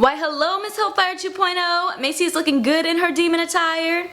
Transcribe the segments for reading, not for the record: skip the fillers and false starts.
Why hello, Miss Hellfire 2.0! Macy is looking good in her demon attire.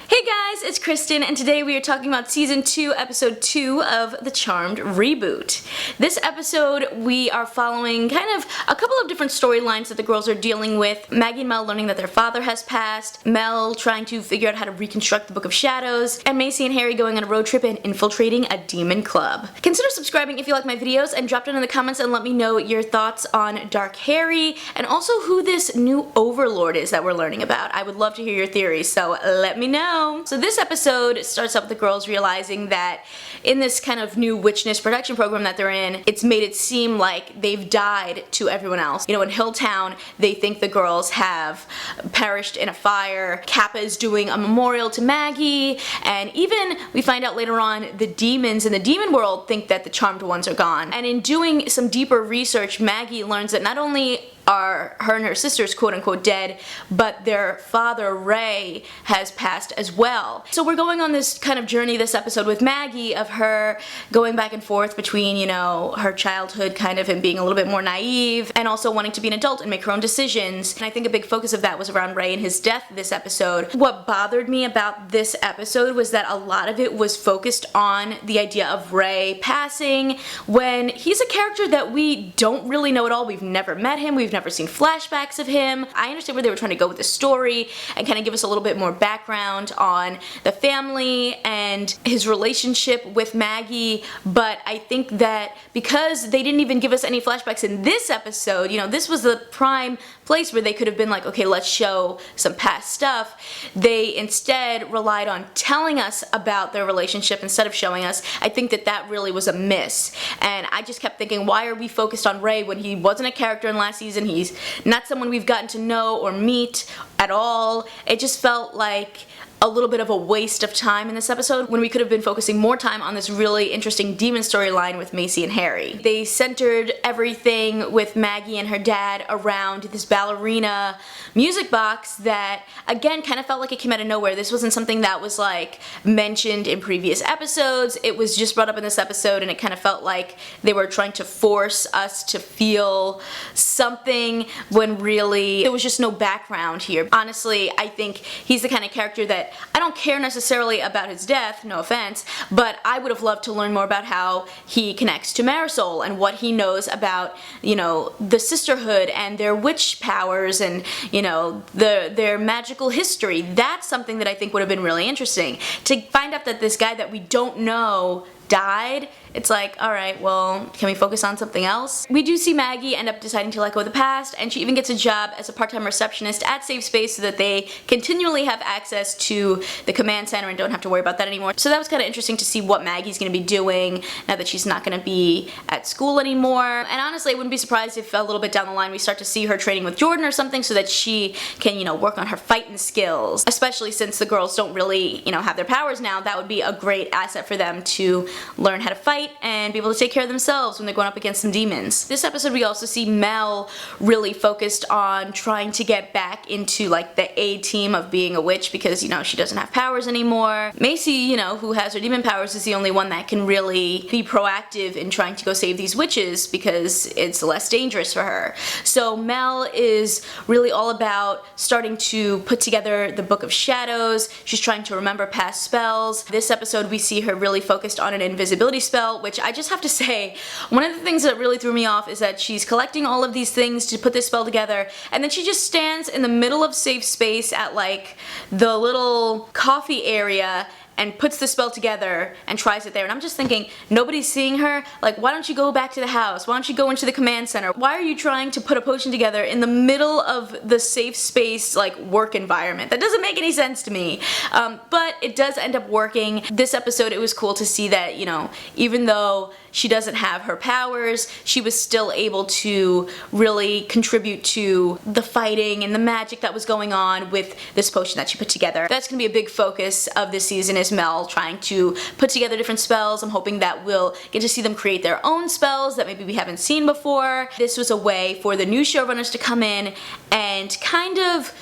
Hey guys, it's Kristen, and today we are talking about Season 2, Episode 2 of The Charmed Reboot. This episode, we are following kind of a couple of different storylines that the girls are dealing with. Maggie and Mel learning that their father has passed, Mel trying to figure out how to reconstruct the Book of Shadows, and Macy and Harry going on a road trip and infiltrating a demon club. Consider subscribing if you like my videos, and drop down in the comments and let me know your thoughts on Dark Harry, and also who this new Overlord is that we're learning about. I would love to hear your theories, so let me know. So this episode starts up with the girls realizing that in this kind of new witchness protection program that they're in, it's made it seem like they've died to everyone else. You know, in Hilltown, they think the girls have perished in a fire. Kappa is doing a memorial to Maggie, and even we find out later on the demons in the demon world think that the charmed ones are gone. And in doing some deeper research, Maggie learns that not only are her and her sisters quote-unquote dead, but their father, Ray, has passed as well. So we're going on this kind of journey this episode with Maggie of her going back and forth between, you know, her childhood kind of and being a little bit more naive and also wanting to be an adult and make her own decisions. And I think a big focus of that was around Ray and his death this episode. What bothered me about this episode was that a lot of it was focused on the idea of Ray passing when he's a character that we don't really know at all. We've never met him, we've never seen flashbacks of him. I understand where they were trying to go with the story and kind of give us a little bit more background on the family and his relationship with Maggie, but I think that because they didn't even give us any flashbacks in this episode, you know, this was the prime place where they could have been like, okay, let's show some past stuff. They instead relied on telling us about their relationship instead of showing us. I think that that really was a miss, and I just kept thinking, why are we focused on Ray when he wasn't a character in last season? He's not someone we've gotten to know or meet at all. It just felt like a little bit of a waste of time in this episode when we could have been focusing more time on this really interesting demon storyline with Macy and Harry. They centered everything with Maggie and her dad around this ballerina music box that again kind of felt like it came out of nowhere. This wasn't something that was like mentioned in previous episodes. It was just brought up in this episode, and it kind of felt like they were trying to force us to feel something when really there was just no background here. Honestly, I think he's the kind of character that I don't care necessarily about his death, no offense, but I would have loved to learn more about how he connects to Marisol and what he knows about, you know, the sisterhood and their witch powers and, you know, their magical history. That's something that I think would have been really interesting. To find out that this guy that we don't know died, it's like, alright, well, can we focus on something else? We do see Maggie end up deciding to let go of the past, and she even gets a job as a part-time receptionist at Safe Space so that they continually have access to the command center and don't have to worry about that anymore. So that was kind of interesting to see what Maggie's going to be doing now that she's not going to be at school anymore. And honestly, I wouldn't be surprised if a little bit down the line we start to see her training with Jordan or something so that she can, you know, work on her fighting skills. Especially since the girls don't really, you know, have their powers now. That would be a great asset for them to learn how to fight and be able to take care of themselves when they're going up against some demons. This episode we also see Mel really focused on trying to get back into like the A team of being a witch because, you know, she doesn't have powers anymore. Macy, you know, who has her demon powers, is the only one that can really be proactive in trying to go save these witches because it's less dangerous for her. So Mel is really all about starting to put together the Book of Shadows. She's trying to remember past spells. This episode we see her really focused on an invisibility spell, which I just have to say, one of the things that really threw me off is that she's collecting all of these things to put this spell together, and then she just stands in the middle of Safe Space at like the little coffee area and puts the spell together and tries it there. And I'm just thinking, nobody's seeing her? Like, why don't you go back to the house? Why don't you go into the command center? Why are you trying to put a potion together in the middle of the Safe Space, like, work environment? That doesn't make any sense to me. But it does end up working. This episode, it was cool to see that, you know, even though she doesn't have her powers, she was still able to really contribute to the fighting and the magic that was going on with this potion that she put together. That's gonna be a big focus of this season, is Mel trying to put together different spells. I'm hoping that we'll get to see them create their own spells that maybe we haven't seen before. This was a way for the new showrunners to come in and kind of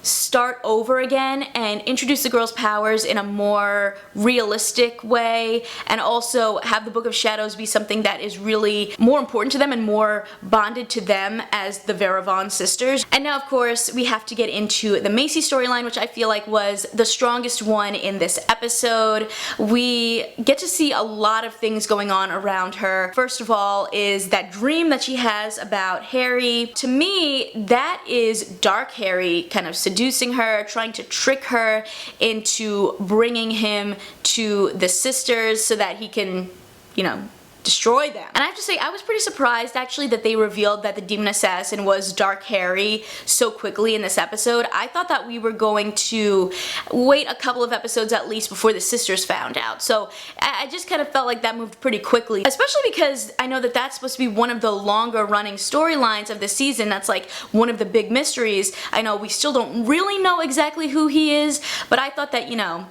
start over again and introduce the girls' powers in a more realistic way, and also have the Book of Shadows be something that is really more important to them and more bonded to them as the Vera Vaughn sisters. And now, of course, we have to get into the Macy storyline, which I feel like was the strongest one in this episode. We get to see a lot of things going on around her. First of all is that dream that she has about Harry. To me, that is dark Harry kind of seducing her, trying to trick her into bringing him to the sisters so that he can, you know, destroy them. And I have to say, I was pretty surprised actually that they revealed that the demon assassin was Dark Harry so quickly in this episode. I thought that we were going to wait a couple of episodes at least before the sisters found out. So I just kind of felt like that moved pretty quickly, especially because I know that that's supposed to be one of the longer running storylines of the season. That's like one of the big mysteries. I know we still don't really know exactly who he is, but I thought that, you know,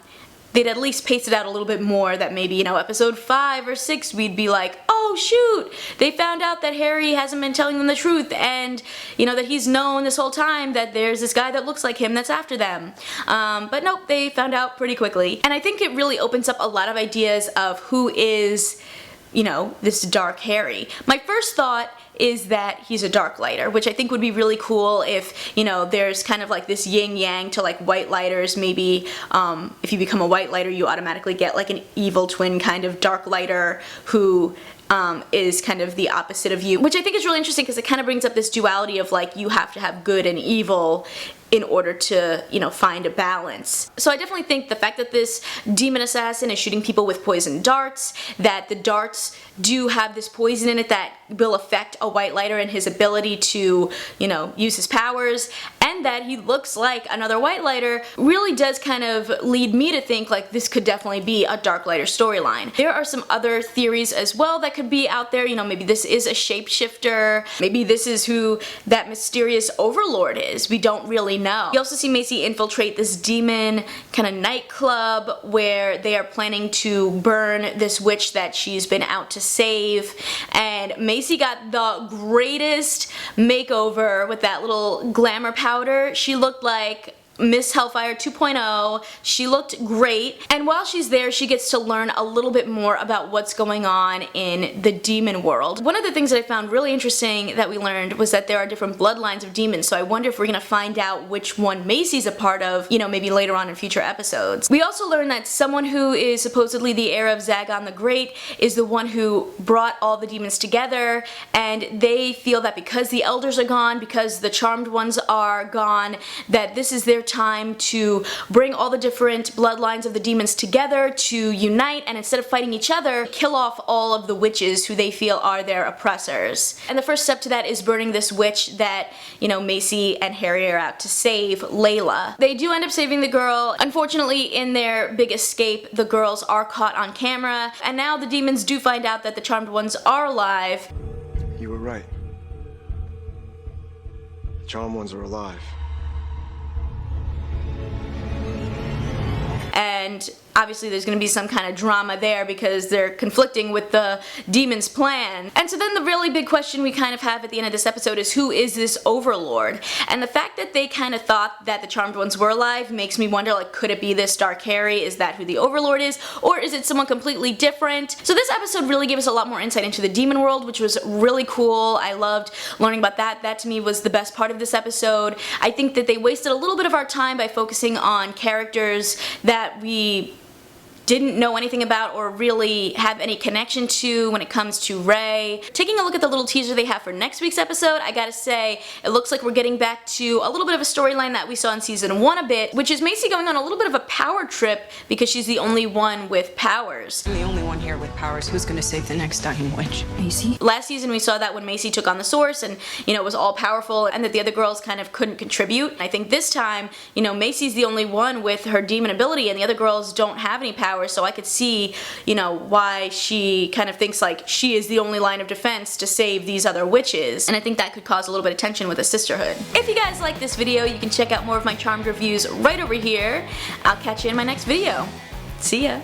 they'd at least pace it out a little bit more, that maybe, you know, episode 5 or 6 we'd be like, oh shoot, they found out that Harry hasn't been telling them the truth, and, you know, that he's known this whole time that there's this guy that looks like him that's after them. But nope, they found out pretty quickly. And I think it really opens up a lot of ideas of who is, you know, this Dark Harry. My first thought is that he's a darklighter, which I think would be really cool if, you know, there's kind of like this yin-yang to like whitelighters. Maybe if you become a whitelighter, you automatically get like an evil twin kind of darklighter who is kind of the opposite of you, which I think is really interesting because it kind of brings up this duality of like you have to have good and evil in order to, you know, find a balance. So I definitely think the fact that this demon assassin is shooting people with poison darts, that the darts do have this poison in it that will affect a whitelighter and his ability to, you know, use his powers, and that he looks like another whitelighter, really does kind of lead me to think like this could definitely be a darklighter storyline. There are some other theories as well that could be out there. You know, maybe this is a shapeshifter, maybe this is who that mysterious Overlord is. We don't really know. You also see Macy infiltrate this demon kind of nightclub where they are planning to burn this witch that she's been out to save, and Macy got the greatest makeover with that little glamour powder. She looked like Miss Hellfire 2.0. She looked great, and while she's there she gets to learn a little bit more about what's going on in the demon world. One of the things that I found really interesting that we learned was that there are different bloodlines of demons, so I wonder if we're gonna find out which one Macy's a part of, you know, maybe later on in future episodes. We also learned that someone who is supposedly the heir of Zagon the Great is the one who brought all the demons together, and they feel that because the elders are gone, because the charmed ones are gone, that this is their time to bring all the different bloodlines of the demons together to unite, and instead of fighting each other, kill off all of the witches who they feel are their oppressors. And the first step to that is burning this witch that, you know, Macy and Harry are out to save, Layla. They do end up saving the girl. Unfortunately, in their big escape, the girls are caught on camera, and now the demons do find out that the charmed ones are alive. You were right. The charmed ones are alive. And obviously there's going to be some kind of drama there because they're conflicting with the demon's plan. And so then the really big question we kind of have at the end of this episode is, who is this Overlord? And the fact that they kind of thought that the charmed ones were alive makes me wonder, like, could it be this Dark Harry? Is that who the Overlord is? Or is it someone completely different? So this episode really gave us a lot more insight into the demon world, which was really cool. I loved learning about that. That to me was the best part of this episode. I think that they wasted a little bit of our time by focusing on characters that we didn't know anything about or really have any connection to when it comes to Ray. Taking a look at the little teaser they have for next week's episode, I gotta say, it looks like we're getting back to a little bit of a storyline that we saw in season 1 a bit, which is Macy going on a little bit of a power trip because she's the only one with powers. I'm the only one here with powers. Who's gonna save the next dying witch? Macy? Last season we saw that when Macy took on the Source and, you know, was all powerful, and that the other girls kind of couldn't contribute. I think this time, you know, Macy's the only one with her demon ability and the other girls don't have any powers, so I could see, you know, why she kind of thinks like she is the only line of defense to save these other witches, and I think that could cause a little bit of tension with the sisterhood. If you guys like this video, you can check out more of my Charmed reviews right over here. I'll catch you in my next video. See ya!